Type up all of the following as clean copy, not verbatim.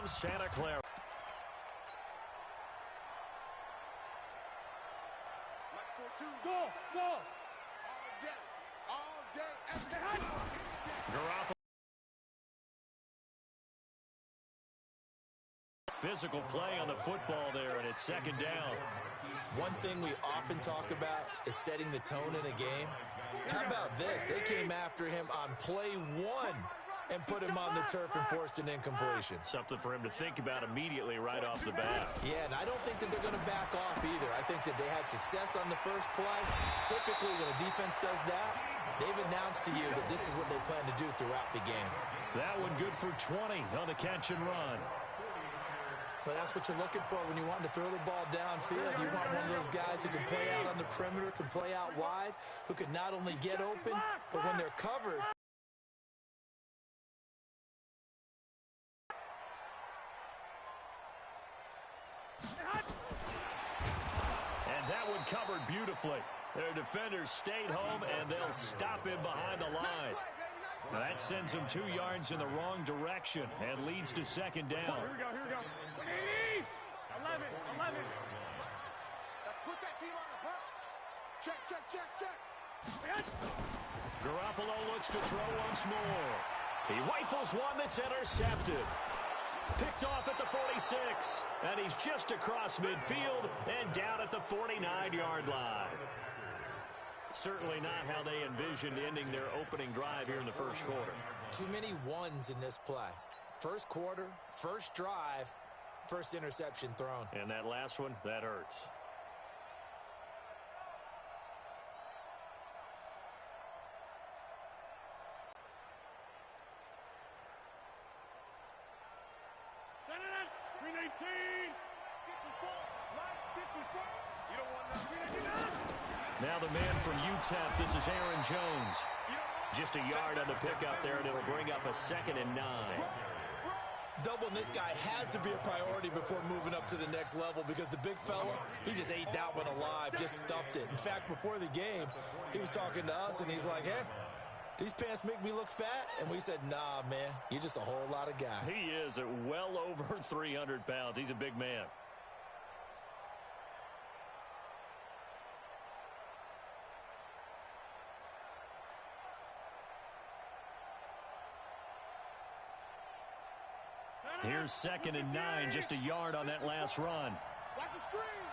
from Santa Clara. Go! All day, every day. Garoppolo. Physical play on the football there, and it's second down. One thing we often talk about is setting the tone in a game. How about this? They came after him on play one and put him on the turf and forced an incompletion. Something for him to think about immediately right off the bat. Yeah, and I don't think that they're going to back off either. I think that they had success on the first play. Typically, when a defense does that, they've announced to you that this is what they plan to do throughout the game. That one good for 20 on the catch and run. But that's what you're looking for when you want to throw the ball downfield. You want one of those guys who can play out on the perimeter, can play out wide, who can not only get open, but when they're covered. And that one covered beautifully. Their defenders stayed home, and they'll stop him behind the line. Now that sends him 2 yards in the wrong direction and leads to second down. Here we go. 11. Let's put that team on the block. Check. Garoppolo looks to throw once more. He rifles one that's intercepted. Picked off at the 46. And he's just across midfield and down at the 49-yard line. Certainly not how they envisioned ending their opening drive here in the first quarter. Too many ones in this play. First quarter, first drive, first interception thrown. And that last one, that hurts. Now the man from UTEP, this is Aaron Jones. Just a yard on the pickup there, and it'll bring up a 2nd and 9. Doubling this guy has to be a priority before moving up to the next level because the big fella, he just ate that one alive, just stuffed it. In fact, before the game, he was talking to us, and he's like, hey, these pants make me look fat? And we said, nah, man, you're just a whole lot of guy. He is at well over 300 pounds. He's a big man. Here's 2nd and 9, just a yard on that last run. Watch the screen.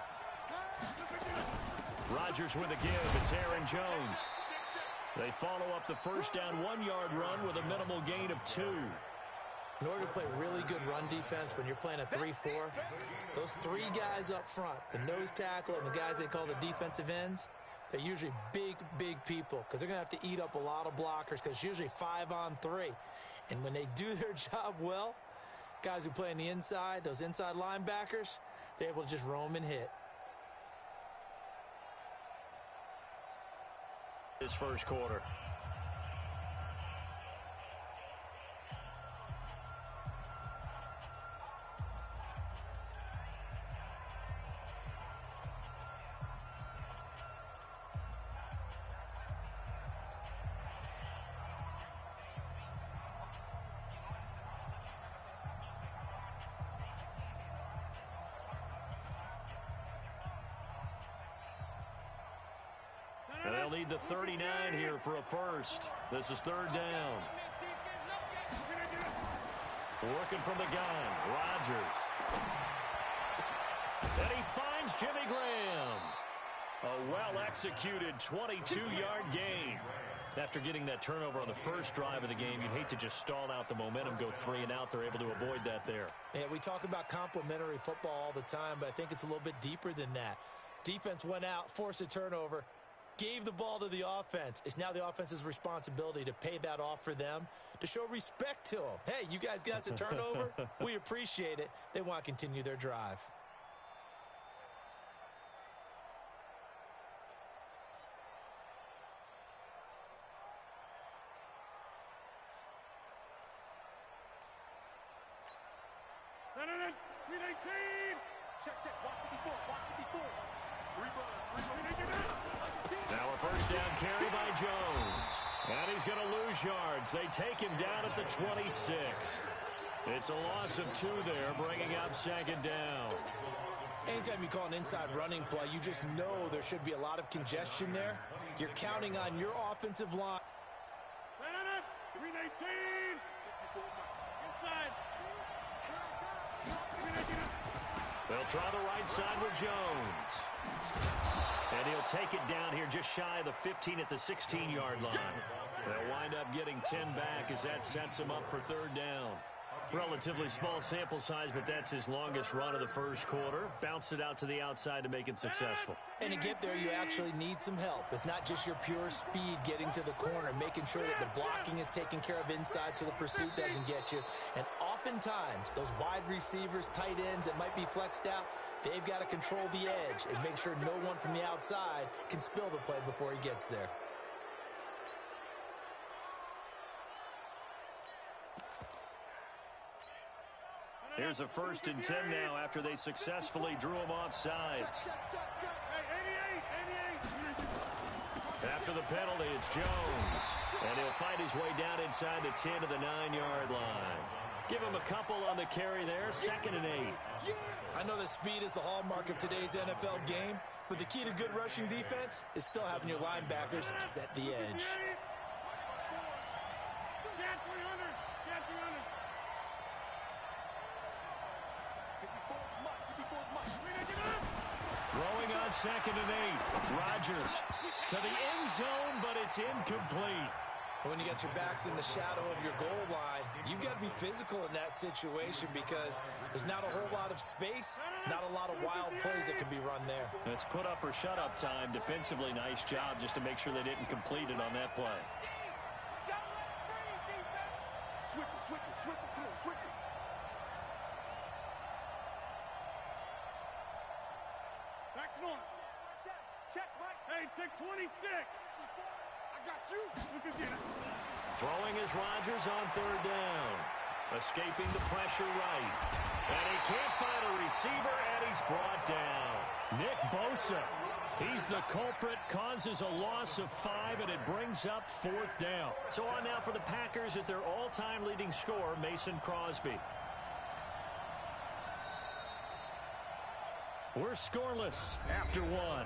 Rodgers with a give. It's Aaron Jones. They follow up the first down 1-yard run with a minimal gain of 2. In order to play really good run defense when you're playing a 3-4, those 3 guys up front, the nose tackle and the guys they call the defensive ends, they're usually big people because they're going to have to eat up a lot of blockers because it's usually 5-on-3. And when they do their job well, guys who play on the inside, those inside linebackers, they're able to just roam and hit. This first quarter. And they'll need the 39 here for a first. This is 3rd down. Working from the gun, Rodgers. And he finds Jimmy Graham. A well-executed 22-yard gain. After getting that turnover on the first drive of the game, you'd hate to just stall out the momentum, go 3 and out. They're able to avoid that there. Yeah, we talk about complementary football all the time, but I think it's a little bit deeper than that. Defense went out, forced a turnover, gave the ball to the offense. It's now the offense's responsibility to pay that off for them, to show respect to them. Hey, you guys got a turnover? We appreciate it. They want to continue their drive. Now a first down carry by Jones. And he's going to lose yards. They take him down at the 26. It's a loss of 2 there, bringing up second down. Anytime you call an inside running play, you just know there should be a lot of congestion there. You're counting on your offensive line. Green 18. Inside. They'll try the right side with Jones. And he'll take it down here just shy of the 15 at the 16-yard line. They'll wind up getting 10 back as that sets him up for third down. Relatively small sample size, but that's his longest run of the first quarter. Bounced it out to the outside to make it successful. And to get there, you actually need some help. It's not just your pure speed getting to the corner, making sure that the blocking is taken care of inside so the pursuit doesn't get you. And oftentimes, those wide receivers, tight ends that might be flexed out, they've got to control the edge and make sure no one from the outside can spill the play before he gets there. Here's a 1st and 10 now after they successfully drew him off sides. After the penalty, it's Jones. And he'll fight his way down inside the 10 to the 9-yard line. Give him a couple on the carry there, 2nd and 8. I know that speed is the hallmark of today's NFL game, but the key to good rushing defense is still having your linebackers set the edge. Throwing on 2nd and 8. Rodgers to the end zone, but it's incomplete. When you got your backs in the shadow of your goal line, you've got to be physical in that situation because there's not a whole lot of space, not a lot of wild plays that can be run there. It's put up or shut up time. Defensively, nice job just to make sure they didn't complete it on that play. Switch it, come on, switch it. Back north. Check, Mike. Hey, check 26. I got you. Look at that. Throwing is Rodgers on 3rd down. Escaping the pressure right. And he can't find a receiver, and he's brought down. Nick Bosa. He's the culprit, causes a loss of 5, and it brings up 4th down. So on now for the Packers is their all-time leading scorer, Mason Crosby. We're scoreless after 1.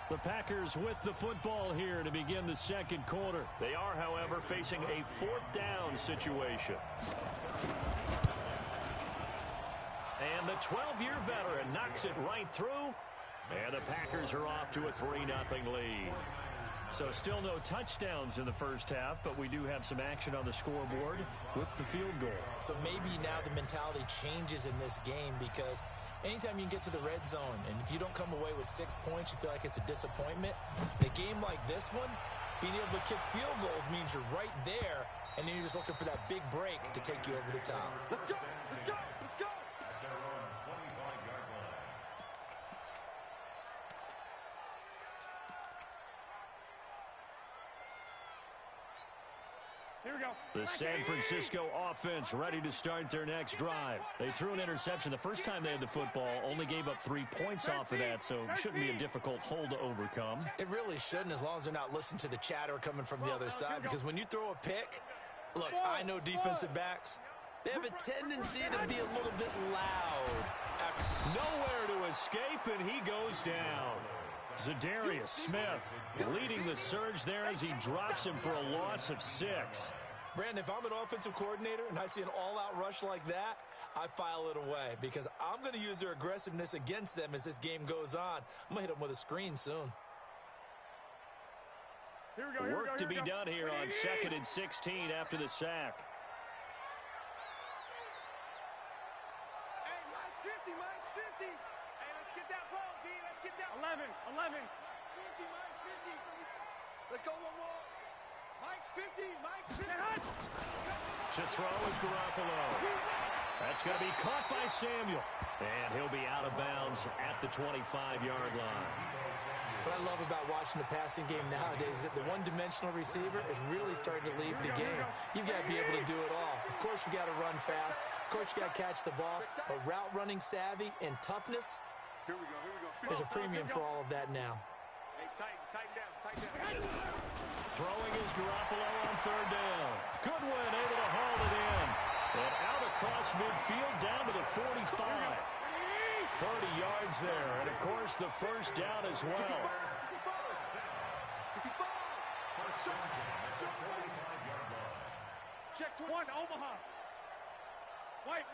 The Packers with the football here to begin the 2nd quarter. They are, however, facing a 4th down situation. And the 12-year veteran knocks it right through. And the Packers are off to a 3-0 lead. So still no touchdowns in the first half, but we do have some action on the scoreboard with the field goal. So maybe now the mentality changes in this game because anytime you can get to the red zone, and if you don't come away with 6 points, you feel like it's a disappointment. In a game like this one, being able to kick field goals means you're right there, and then you're just looking for that big break to take you over the top. Let's go, let's go, let's go. Here we go. The San Francisco offense ready to start their next drive. They threw an interception the first time they had the football, only gave up 3 points off of that, so it shouldn't be a difficult hole to overcome. It really shouldn't, as long as they're not listening to the chatter coming from the other side, because when you throw a pick, look, I know defensive backs, they have a tendency to be a little bit loud. Nowhere to escape, and he goes down. Zadarius Smith leading the surge there as he drops him for a loss of 6. Brandon, if I'm an offensive coordinator and I see an all-out rush like that, I file it away because I'm going to use their aggressiveness against them as this game goes on. I'm going to hit them with a screen soon. Here we go. Work to be done here on 2nd and 16 after the sack. Hey, Mike's 50, Mike's 50. Hey, let's get that ball, D. Let's get that. 11. Mike's 50, Mike's 50. Let's go one more. Mike's 50, Mike's 50. To throw is Garoppolo. That's going to be caught by Samuel. And he'll be out of bounds at the 25-yard line. What I love about watching the passing game nowadays is that the one-dimensional receiver is really starting to leave the game. You've got to be able to do it all. Of course, you got to run fast. Of course, you got to catch the ball. But route running savvy and toughness, Here we go. there's a premium for all of that now. Hey, Throwing is Garoppolo on third down. Goodwin able to haul it in. And out across midfield down to the 45. 30 yards there. And, of course, the first down as well. Check one, Omaha. White.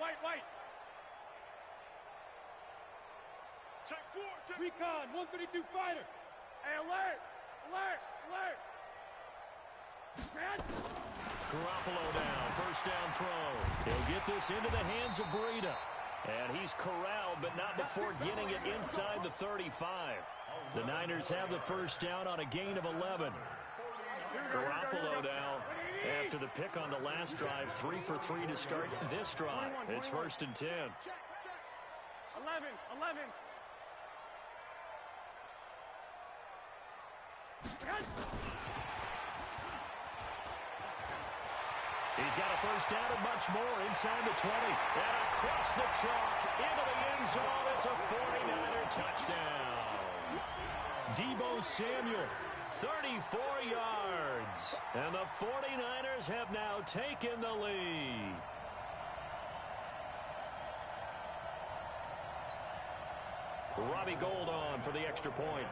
Check four. Recon, 132 fighter. Hey, alert. Garoppolo down. First down throw. He'll get this into the hands of Breida. And he's corralled, but not before getting it inside the 35. The Niners have the first down on a gain of 11. Garoppolo now, after the pick on the last drive, 3 for 3 to start this drive. It's first and 10. 11. He's got a first down and much more inside the 20. And across the chalk into the end zone. It's a 49er touchdown. Deebo Samuel, 34 yards. And the 49ers have now taken the lead. Robbie Gould on for the extra point.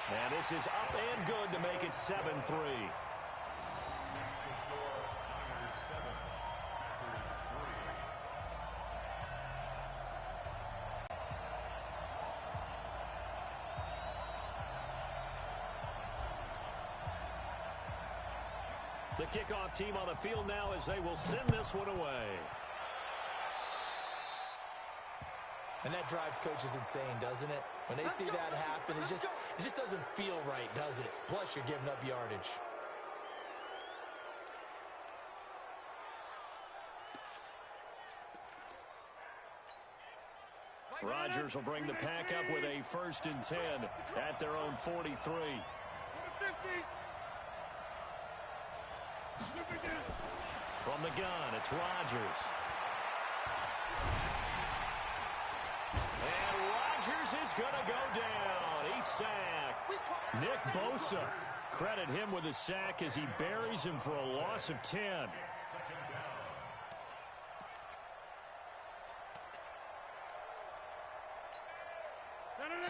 And this is up and good to make it 7-3. The kickoff team on the field now as they will send this one away. And that drives coaches insane, doesn't it? When they see that happen, it just doesn't feel right, does it? Plus, you're giving up yardage. Rodgers will bring the pack up with a first and 10 at their own 43. From the gun, it's Rodgers. And Rodgers is going to go down. He's sacked. Nick Bosa, credit him with a sack as he buries him for a loss of 10.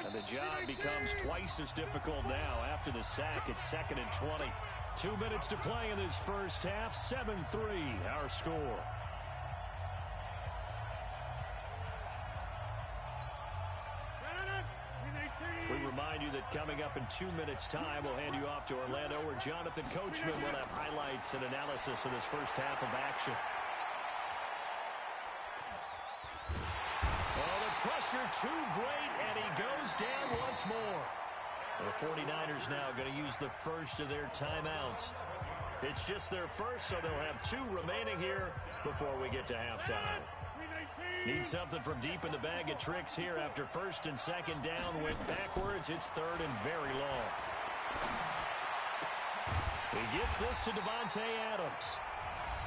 And the job becomes twice as difficult now after the sack. It's 2nd and 20. 2 minutes to play in this first half. 7-3 our score. We remind you that coming up in 2 minutes' time, we'll hand you off to Orlando, where Jonathan Coachman will have highlights and analysis of this first half of action. Oh, the pressure too great, and he goes down once more. The 49ers now going to use the first of their timeouts. It's just their first, so they'll have 2 remaining here before we get to halftime. Need something from deep in the bag of tricks here after first and second down. Went backwards. It's 3rd and very long. He gets this to Devontae Adams.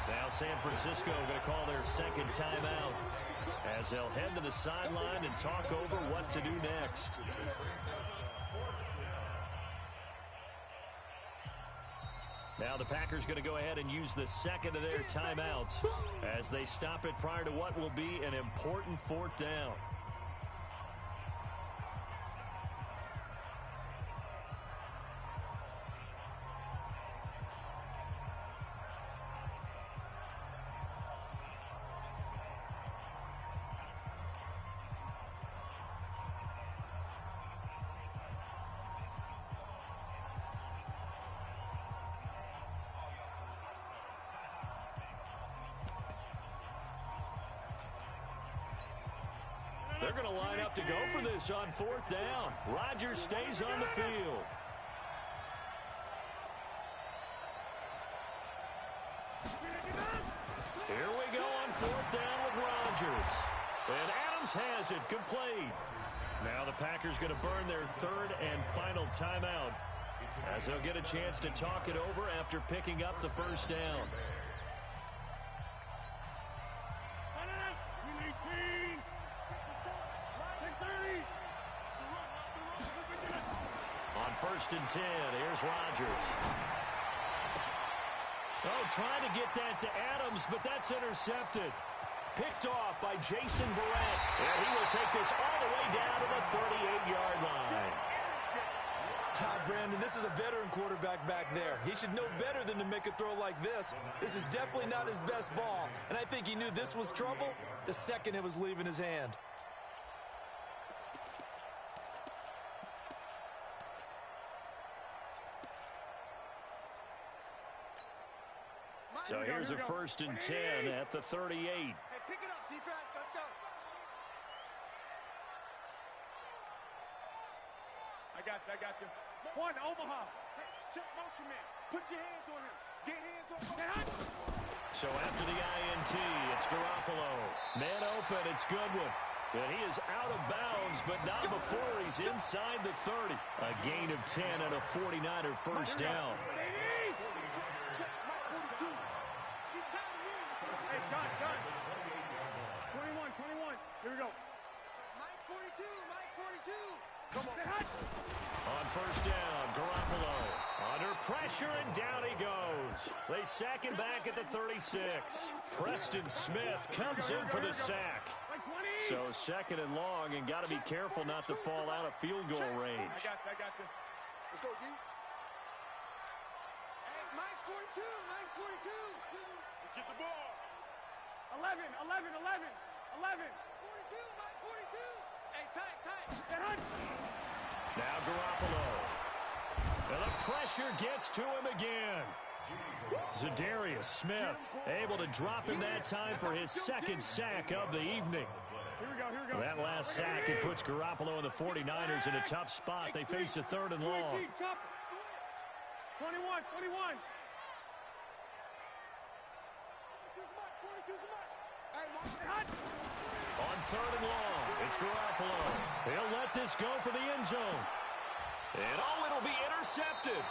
Now San Francisco going to call their second timeout as they'll head to the sideline and talk over what to do next. Now the Packers going to go ahead and use the second of their timeouts as they stop it prior to what will be an important 4th down. They're going to line up to go for this on 4th down. Rodgers stays on the field. Here we go on 4th down with Rodgers. And Adams has it complete. Now the Packers going to burn their 3rd and final timeout as he'll get a chance to talk it over after picking up the first down. On 1st and 10, here's Rodgers. Oh, trying to get that to Adams, but that's intercepted. Picked off by Jason Verrett. And he will take this all the way down to the 38-yard line. Brandon, this is a veteran quarterback back there. He should know better than to make a throw like this. This is definitely not his best ball. And I think he knew this was trouble the second it was leaving his hand. So here's a 1st and 10 at the 38. Hey, pick it up, defense. Let's go. I got you. One, Omaha. Hey, check motion man. Put your hands on him. Get hands on him. So after the INT, it's Garoppolo. Man open, it's Goodwin. And he is out of bounds, but not before he's inside the 30. A gain of 10 and a 49er first down. Check Mike 42. He's down here. Hey, gun. 21. Here we go. Mike 42. Mike 42. Come on. Say hot. On 1st down, Garoppolo under pressure, and down he goes. They sack him back at the 36. Preston Smith comes in for the sack. So 2nd and long, and got to be careful not to fall out of field goal range. I got this. Let's go, D. Hey, Mike's 42. Mike's 42. Let's get the ball. 11. 42. Mike 42. Hey, tight. Now Garoppolo. And the pressure gets to him again. Zadarius Smith able to drop him that time for his 2nd sack of the evening. Here we go. That last sack, it puts Garoppolo and the 49ers in a tough spot. They face a 3rd and long. 21. 42's Mike. Hey, Mike. On 3rd and long, it's Garoppolo. He'll let this go for the end zone. And it'll be intercepted.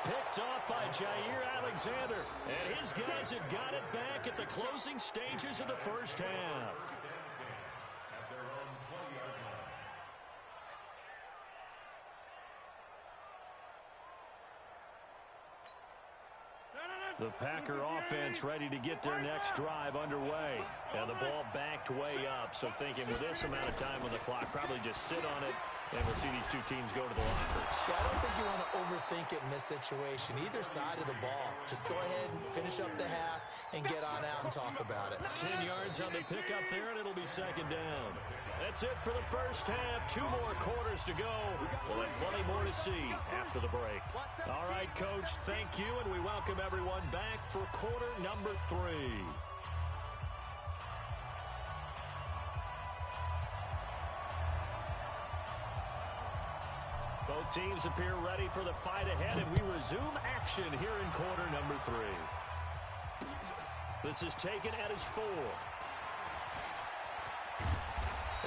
Picked off by Jair Alexander. And his guys have got it back at the closing stages of the first half. The Packer offense ready to get their next drive underway. And the ball backed way up, so thinking with this amount of time on the clock, probably just sit on it, and we'll see these two teams go to the lockers. Yeah, I don't think you want to overthink it in this situation, either side of the ball. Just go ahead and finish up the half and get on out and talk about it. 10 yards on the pickup there, and it'll be 2nd down. That's it for the first half. 2 more quarters to go. We'll have plenty more to see after the break. All right, Coach, thank you, and we welcome everyone back for quarter number 3. Both teams appear ready for the fight ahead, and we resume action here in quarter number 3. This is taken at his 4.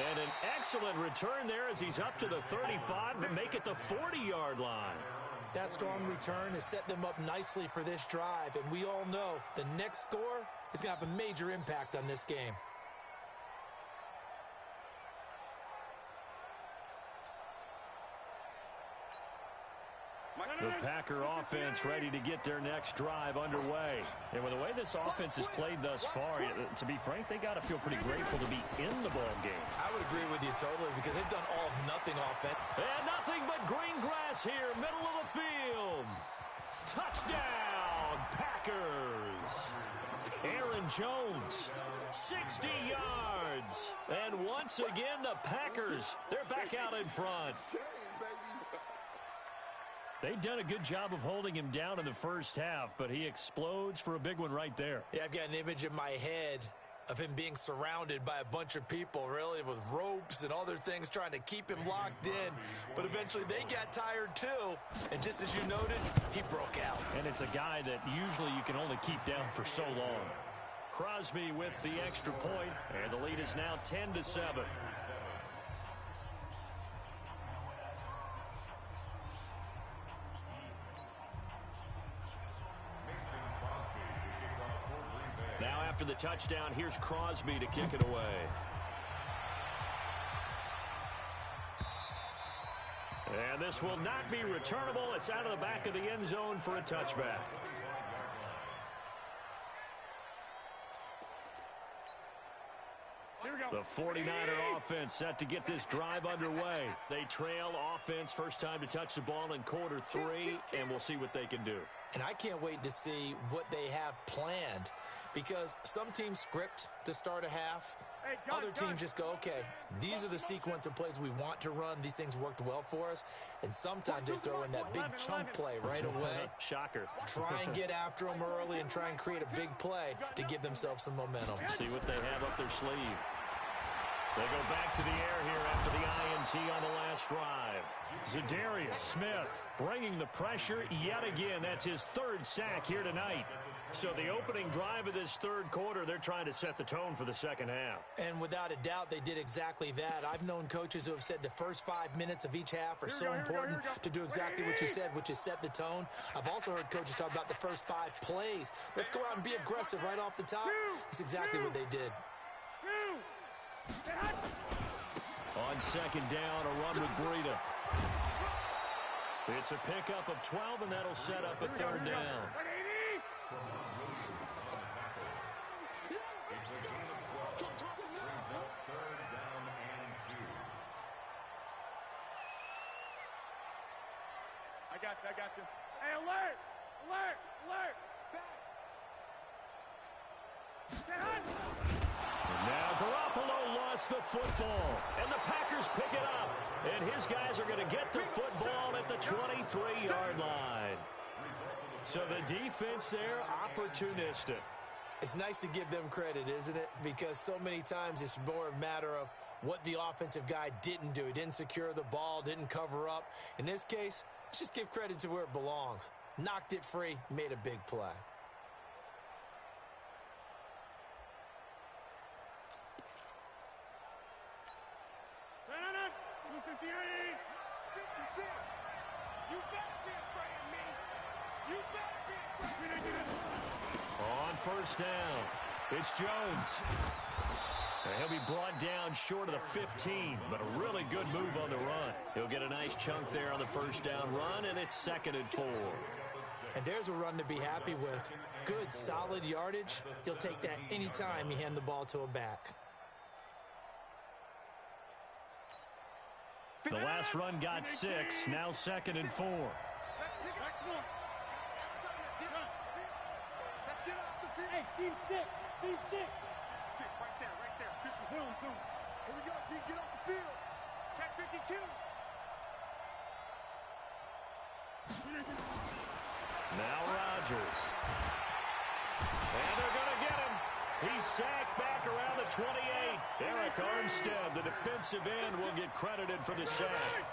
And an excellent return there as he's up to the 35 to make it the 40-yard line. That strong return has set them up nicely for this drive, and we all know the next score is going to have a major impact on this game. The Packer offense ready to get their next drive underway. And with the way this offense has played thus far, to be frank, they got to feel pretty grateful to be in the ball game. I would agree with you totally because they've done all nothing offense. And nothing but green grass here, middle of the field. Touchdown, Packers. Aaron Jones, 60 yards. And once again, the Packers, they're back out in front. They've done a good job of holding him down in the first half, but he explodes for a big one right there. Yeah, I've got an image in my head of him being surrounded by a bunch of people, really, with ropes and other things trying to keep him locked in. But eventually they got tired, too. And just as you noted, he broke out. And it's a guy that usually you can only keep down for so long. Crosby with the extra point, and the lead is now 10-7. after the touchdown. Here's Crosby to kick it away. And this will not be returnable. It's out of the back of the end zone for a touchback. The 49er offense set to get this drive underway. They trail offense first time to touch the ball in quarter 3, and we'll see what they can do. And I can't wait to see what they have planned, because some teams script to start a half. Other teams just go, okay, these are the sequence of plays we want to run. These things worked well for us. And sometimes they throw in that big chunk play right away. Shocker. Try and get after them early and try and create a big play to give themselves some momentum. See what they have up their sleeve. They go back to the air here after the INT on the last drive. Zadarius Smith bringing the pressure yet again. That's his 3rd sack here tonight. So the opening drive of this 3rd quarter, they're trying to set the tone for the second half. And without a doubt, they did exactly that. I've known coaches who have said the first 5 minutes of each half are so important to do exactly what you said, which is set the tone. I've also heard coaches talk about the first 5 plays. Let's go out and be aggressive right off the top. That's exactly what they did. On second down, a run with Breida. It's a pickup of 12, and that'll set up a 3rd down. I got you. Hey, alert! Alert! Alert! Back! Now Garoppolo lost the football, and the Packers pick it up. And his guys are going to get the football at the 23-yard line. So the defense there, opportunistic. It's nice to give them credit, isn't it? Because so many times it's more a matter of what the offensive guy didn't do. He didn't secure the ball, didn't cover up. In this case, let's just give credit to where it belongs. Knocked it free, made a big play. You better be afraid of me. You better be afraid of me. On first down, it's Jones. And he'll be brought down short of the 15, but a really good move on the run. He'll get a nice chunk there on the first down run, and it's 2nd and 4. And there's a run to be happy with. Good, solid yardage. He'll take that anytime you hand the ball to a back. The last run got 6, now 2nd and 4. Let's get off the field. Hey, Steve 6. Steve 6. 6 right there. 56. Here we go, D. Get off the field. Check 52. Now Rodgers. And they're going to get him. He's sacked back around the 28. Eric Armstead, the defensive end, will get credited for the sack.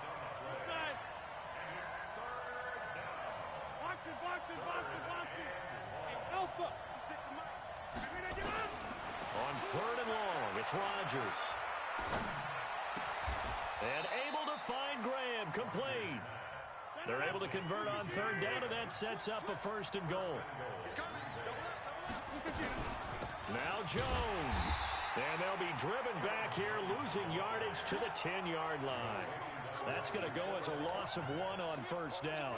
Box it. Hey, Alpha. On 3rd and long, it's Rodgers. And able to find Graham, complete. They're able to convert on 3rd down, and that sets up a 1st and goal. Now Jones. And they'll be driven back here, losing yardage to the 10-yard line. That's going to go as a loss of 1 on 1st down.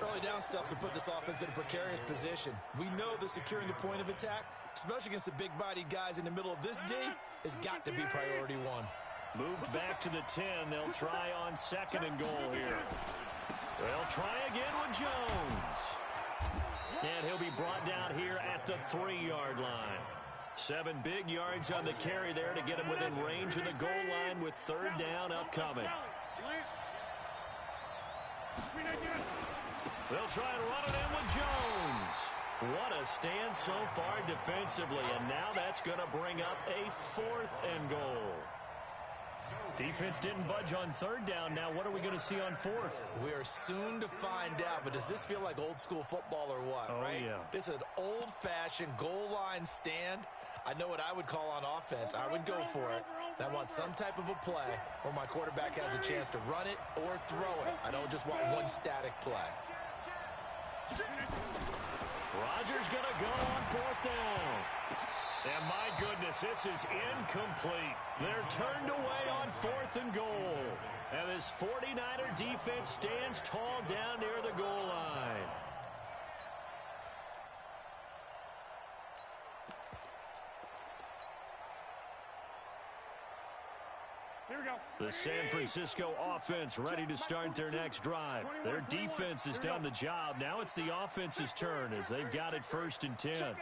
Early down stuff to put this offense in a precarious position. We know that securing the point of attack, especially against the big-bodied guys in the middle of this D, has got to be priority 1. Moved back to the 10. They'll try on 2nd and goal here. They'll try again with Jones. And he'll be brought down here at the 3-yard line. 7 big yards on the carry there to get him within range of the goal line with 3rd down upcoming. They'll try and run it in with Jones. What a stand so far defensively, and now that's going to bring up a 4th and goal. Defense didn't budge on 3rd down. Now what are we going to see on 4th? We are soon to find out, but does this feel like old school football or what, right? Yeah. This is an old-fashioned goal line stand. I know what I would call on offense. I would go for it. And I want some type of a play where my quarterback has a chance to run it or throw it. I don't just want one static play. Rodgers going to go on 4th down. And my goodness, this is incomplete. They're turned away on 4th and goal. And this 49er defense stands tall down near the goal line. Here we go. The San Francisco offense ready to start their next drive. Their defense has done the job. Now it's the offense's turn as they've got it 1st and 10.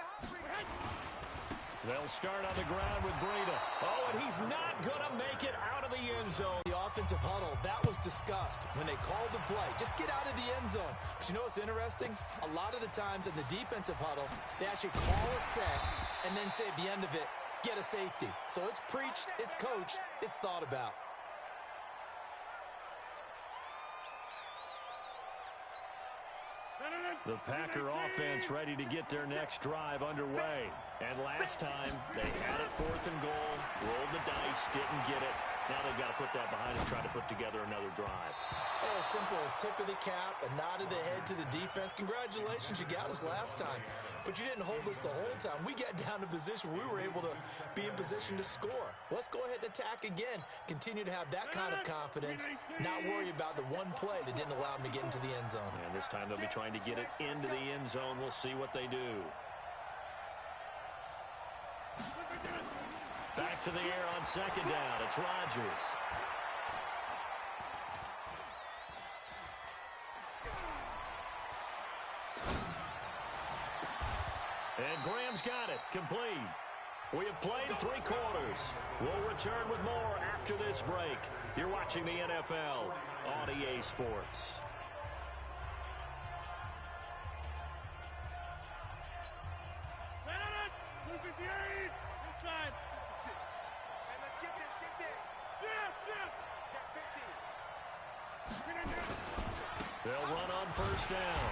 They'll start on the ground with Breida. Oh, and he's not going to make it out of the end zone. The offensive huddle, that was discussed when they called the play. Just get out of the end zone. But you know what's interesting? A lot of the times in the defensive huddle, they actually call a set and then say at the end of it, get a safety. So it's preached, it's coached, it's thought about. The Packer offense ready to get their next drive underway. And last time, they had it 4th and goal, rolled the dice, didn't get it. Now they've got to put that behind and try to put together another drive. A simple tip of the cap, a nod of the head to the defense. Congratulations, you got us last time. But you didn't hold us the whole time. We got down to position where we were able to be in position to score. Let's go ahead and attack again. Continue to have that kind of confidence, not worry about the one play that didn't allow them to get into the end zone. And this time they'll be trying to get it into the end zone. We'll see what they do. Back to the air on 2nd down. It's Rodgers. And Graham's got it. Complete. We have played 3 quarters. We'll return with more after this break. You're watching the NFL on EA Sports. Inside. 56. And let's get this, get this. Yes. Check 15. They'll run on 1st down.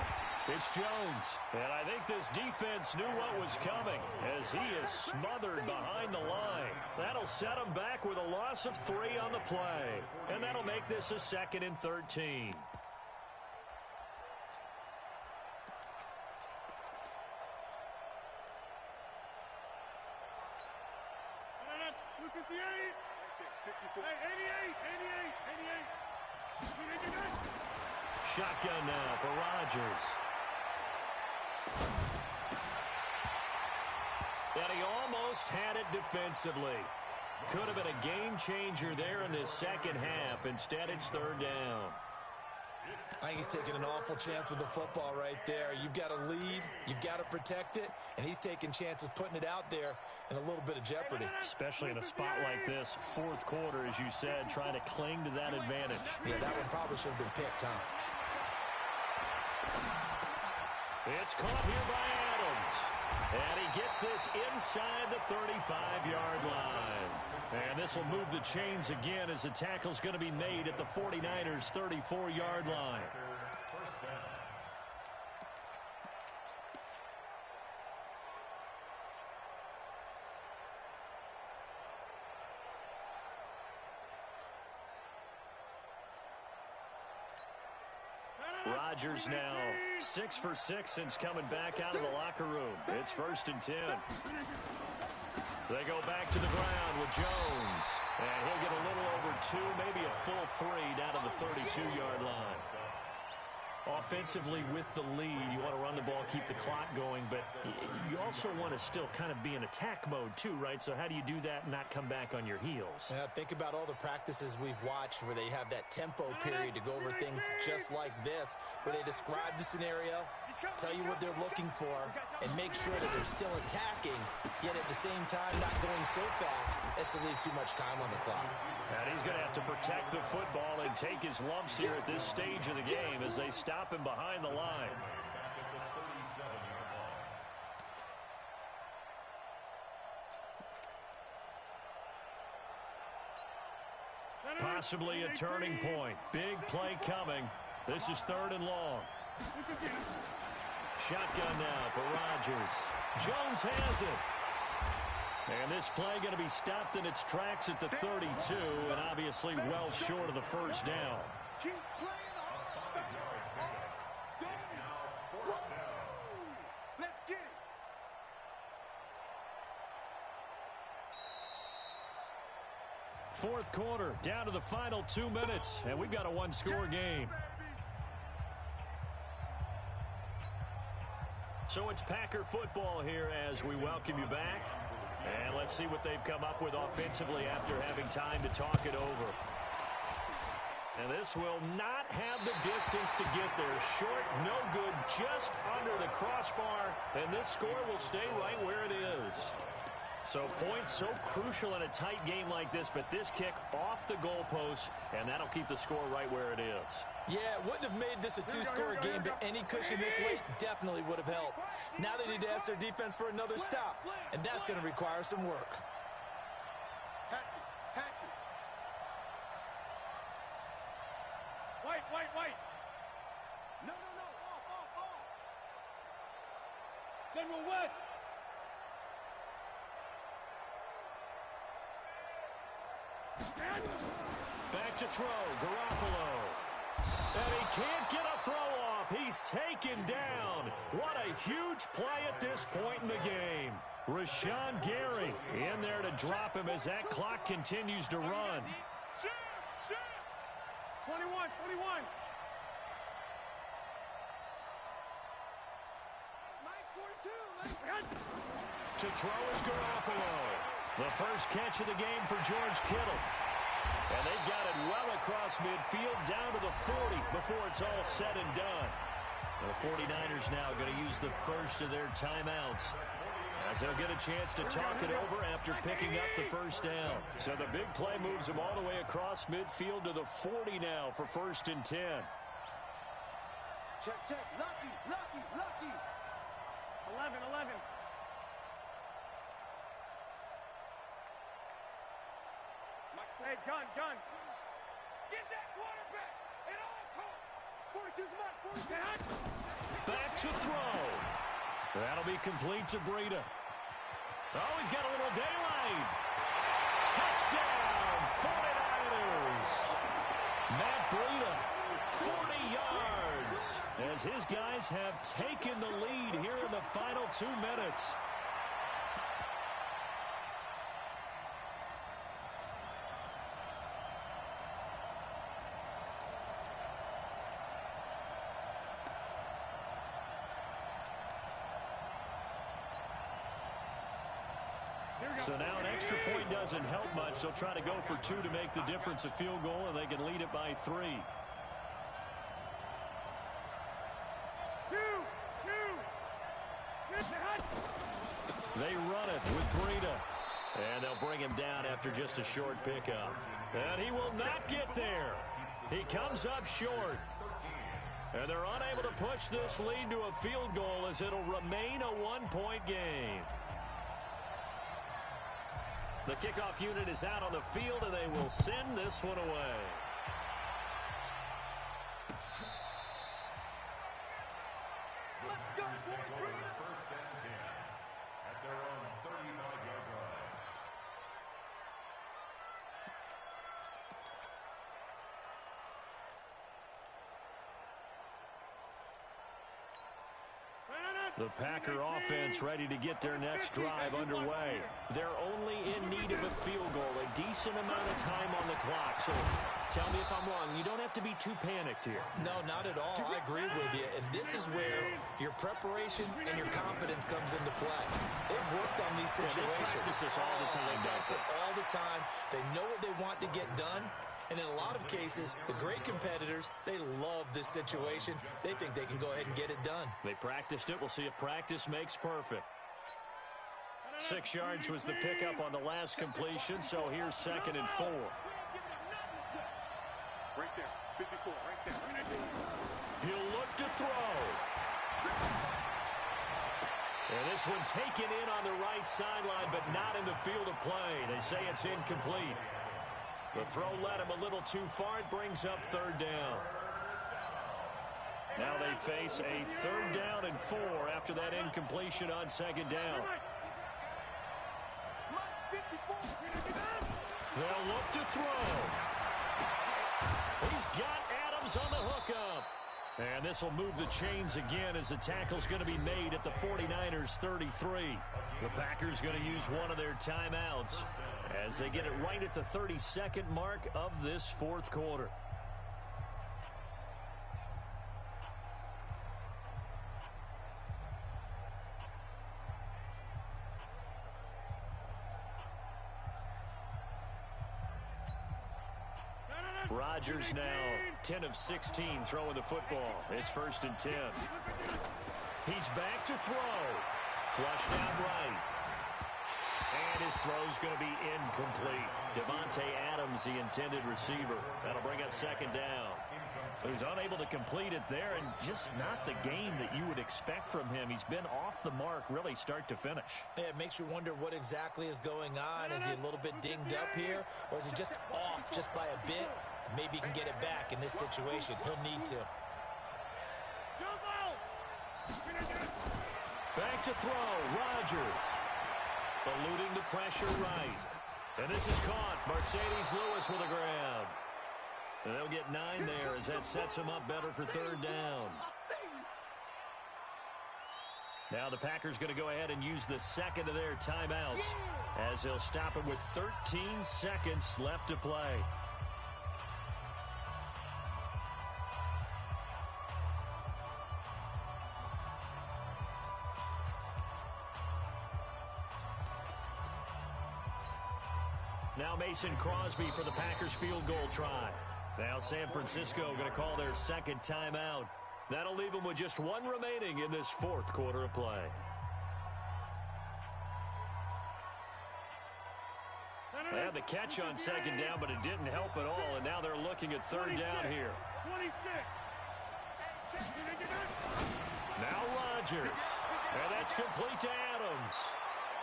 It's Jones. And I think this defense knew what was coming as he is smothered behind the line. That'll set him back with a loss of 3 on the play. And that'll make this a 2nd and 13. Look at the 8. 54. Hey, 88. Shotgun now for Rodgers. And he almost had it defensively. Could have been a game changer there in this 2nd half. Instead, it's 3rd down. I think he's taking an awful chance with the football right there. You've got to lead, you've got to protect it, and he's taking chances putting it out there in a little bit of jeopardy. Especially in a spot like this, 4th quarter, as you said, trying to cling to that advantage. Yeah, that one probably should have been picked, huh? It's caught here by Adams. And he gets this inside the 35-yard line. And this will move the chains again as the tackle's going to be made at the 49ers' 34-yard line. Rodgers now 6 for 6 since coming back out of the locker room. It's 1st and 10. They go back to the ground with Jones. And he'll get a little over 2, maybe a full 3 down to the 32-yard line. Offensively with the lead, you want to run the ball, keep the clock going, but you also want to still kind of be in attack mode too, right? So how do you do that and not come back on your heels? Yeah, think about all the practices we've watched where they have that tempo period to go over things just like this, where they describe the scenario, tell you what they're looking for, and make sure that they're still attacking, yet at the same time not going so fast as to leave too much time on the clock. And he's going to have to protect the football and take his lumps here at this stage of the game as they stop him behind the line. Possibly a turning point. Big play coming. This is 3rd and long. Shotgun now for Rodgers. Jones has it. And this play going to be stopped in its tracks at the 32, and obviously well short of the 1st down. Keep playing hard. Fourth quarter, down to the final 2 minutes, and we've got a one-score game. So it's Packer football here as we welcome you back. And let's see what they've come up with offensively after having time to talk it over. And this will not have the distance to get there. Short, no good, just under the crossbar. And this score will stay right where it is. So points so crucial in a tight game like this, but this kick off the goalpost, and that'll keep the score right where it is. Yeah, it wouldn't have made this a two-score game, but any cushion this late definitely would have helped. Now they need to ask their defense for another stop, and that's going to require some work. White. No. Off. General West. Back to throw, Garoppolo. And he can't get a throw off. He's taken down. What a huge play at this point in the game. Rashawn Gary in there to drop him as that clock continues to run. 21. To throw is Garoppolo. The first catch of the game for George Kittle. And they've got it well across midfield down to the 40 before it's all said and done. The 49ers now going to use the first of their timeouts, as they'll get a chance to talk it over after picking up the first down. So the big play moves them all the way across midfield to the 40 now for 1st and 10. Check. Lucky. 11. Hey, gun. Get that quarterback at all costs. 42's mark. Back to throw. That'll be complete to Breida. Oh, he's got a little daylight. Touchdown, 49ers. Matt Breida, 40 yards, as his guys have taken the lead here in the final 2 minutes. So now an extra point doesn't help much. They'll try to go for 2 to make the difference a field goal, and they can lead it by 3. They run it with Breida. And they'll bring him down after just a short pickup. And he will not get there. He comes up short. And they're unable to push this lead to a field goal as it'll remain a one-point game. The kickoff unit is out on the field, and they will send this one away. Let's go, boys. First and 10 at their own 35-yard line. The Packer offense ready to get their next drive underway. They're only in need of a field goal, a decent amount of time on the clock. So tell me if I'm wrong. You don't have to be too panicked here. No, not at all. I agree with you. And this is where your preparation and your confidence comes into play. They've worked on these situations. They practice this all the time. They practice it all the time. They know what they want to get done. And in a lot of cases, the great competitors, they love this situation. They think they can go ahead and get it done. They practiced it. We'll see if practice makes perfect. 6 yards was the pickup on the last completion, so here's 2nd and 4. Right there, 54, right there. He'll look to throw. And this one taken in on the right sideline, but not in the field of play. They say it's incomplete. The throw led him a little too far. It brings up 3rd down. Now they face a 3rd down and 4 after that incompletion on 2nd down. They'll look to throw. He's got Adams on the hookup. And this will move the chains again as the tackle's going to be made at the 49ers 33. The Packers going to use one of their timeouts as they get it right at the 32nd mark of this fourth quarter. Rodgers now 10 of 16 throwing the football. It's 1st and 10. He's back to throw. Flushed out right. And his throw's going to be incomplete. Devontae Adams, the intended receiver. That'll bring up 2nd down. So he's unable to complete it there, and just not the game that you would expect from him. He's been off the mark really start to finish. Yeah, it makes you wonder what exactly is going on. Is he a little bit dinged up here, or is he just off just by a bit? Maybe he can get it back in this situation. He'll need to. Back to throw. Rodgers. Eluding the pressure right. And this is caught. Mercedes Lewis with a grab. And they'll get 9 there as that sets him up better for 3rd down. Now the Packers going to go ahead and use the second of their timeouts as they'll stop it with 13 seconds left to play. Now Mason Crosby for the Packers field goal try. Now San Francisco going to call their 2nd timeout. That'll leave them with just 1 remaining in this 4th quarter of play. They had the catch on 2nd down, but it didn't help at all, and now they're looking at 3rd down here. 26. Now Rodgers. And that's complete to Adams.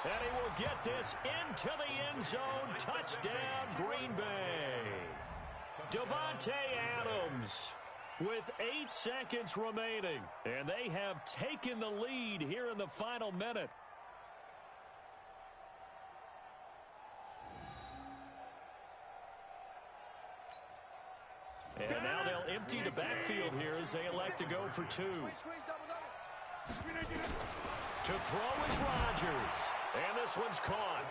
And he will get this into the end zone. Touchdown, Green Bay. Devontae Adams with 8 seconds remaining. And they have taken the lead here in the final minute. And now they'll empty the backfield here as they elect to go for 2. To throw is Rodgers. And this one's caught.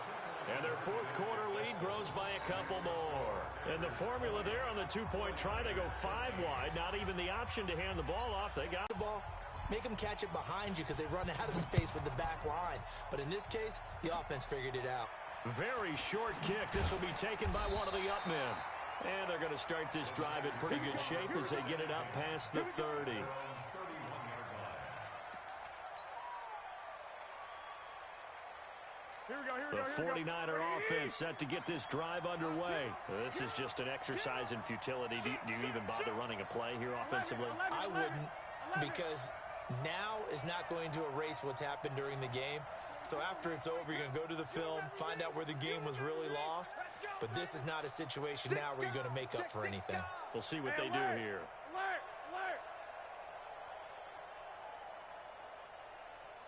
And their 4th quarter lead grows by a couple more. And the formula there on the 2-point try, they go 5 wide. Not even the option to hand the ball off. They got The ball, make them catch it behind you because they run out of space with the back line. But in this case, the offense figured it out. very short kick. This will be taken by one of the up men. And they're going to start this drive in pretty good shape as they get it up past the 30. The 49er offense set to get this drive underway. This is just an exercise in futility. Do you even bother running a play here offensively? I wouldn't, because now is not going to erase what's happened during the game. So after it's over, you're going to go to the film, find out where the game was really lost. But this is not a situation now where you're going to make up for anything. We'll see what they do here.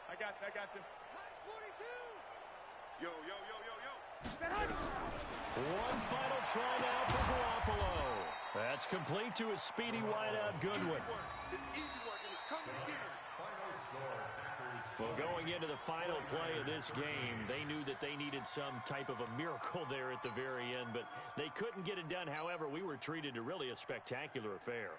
I got you. Yo. One final try now for Garoppolo. That's complete to his speedy wideout Goodwin. It's easy work, and it's coming again. Well, going into the final play of this game, they knew that they needed some type of a miracle there at the very end, but they couldn't get it done. However, we were treated to really a spectacular affair.